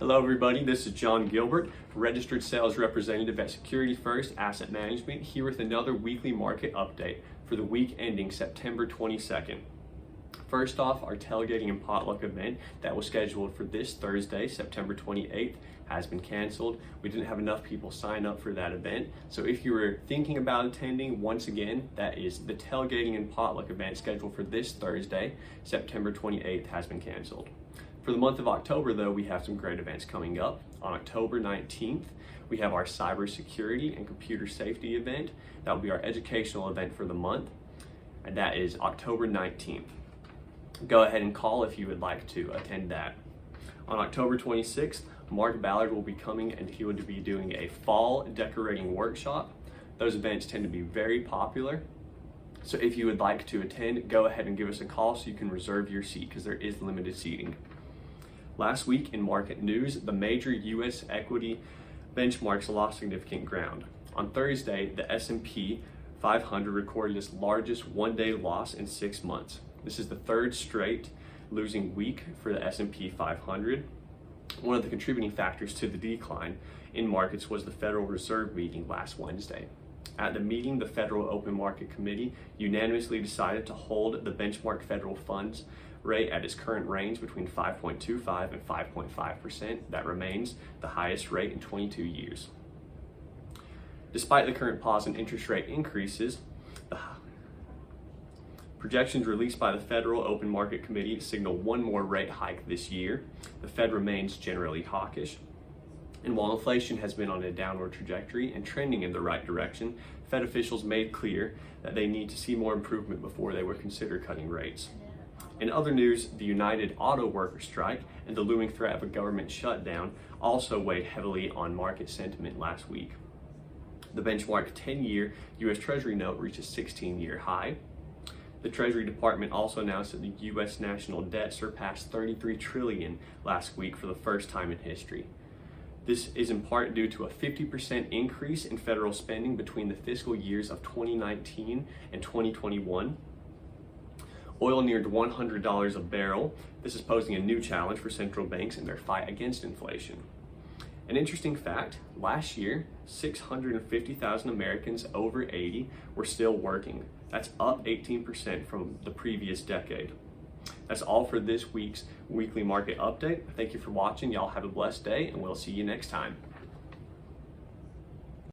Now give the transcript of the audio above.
Hello everybody, this is John Gilbert, Registered Sales Representative at Security First Asset Management, here with another weekly market update for the week ending September 22nd. First off, our tailgating and potluck event that was scheduled for this Thursday, September 28th, has been canceled. We didn't have enough people sign up for that event. So if you were thinking about attending, once again, that is the tailgating and potluck event scheduled for this Thursday, September 28th, has been canceled. For the month of October, though, we have some great events coming up. On October 19th, we have our cybersecurity and computer safety event. That will be our educational event for the month, and that is October 19th. Go ahead and call if you would like to attend that. On October 26th, Mark Ballard will be coming and he will be doing a fall decorating workshop. Those events tend to be very popular. So if you would like to attend, go ahead and give us a call so you can reserve your seat because there is limited seating. Last week in market news, the major U.S. equity benchmarks lost significant ground. On Thursday, the S&P 500 recorded its largest one-day loss in 6 months. This is the third straight losing week for the S&P 500. One of the contributing factors to the decline in markets was the Federal Reserve meeting last Wednesday. At the meeting, the Federal Open Market Committee unanimously decided to hold the benchmark federal funds rate at its current range between 5.25 and 5.5%. That remains the highest rate in 22 years. Despite the current pause in interest rate increases, the projections released by the Federal Open Market Committee signal one more rate hike this year. The Fed remains generally hawkish. And while inflation has been on a downward trajectory and trending in the right direction, Fed officials made clear that they need to see more improvement before they would consider cutting rates. In other news, the United Auto Workers strike and the looming threat of a government shutdown also weighed heavily on market sentiment last week. The benchmark 10-year U.S. Treasury note reached a 16-year high. The Treasury Department also announced that the U.S. national debt surpassed $33 trillion last week for the first time in history. This is in part due to a 50% increase in federal spending between the fiscal years of 2019 and 2021. Oil neared $100 a barrel. This is posing a new challenge for central banks in their fight against inflation. An interesting fact, last year, 650,000 Americans over 80 were still working. That's up 18% from the previous decade. That's all for this week's weekly market update. Thank you for watching. Y'all have a blessed day, and we'll see you next time.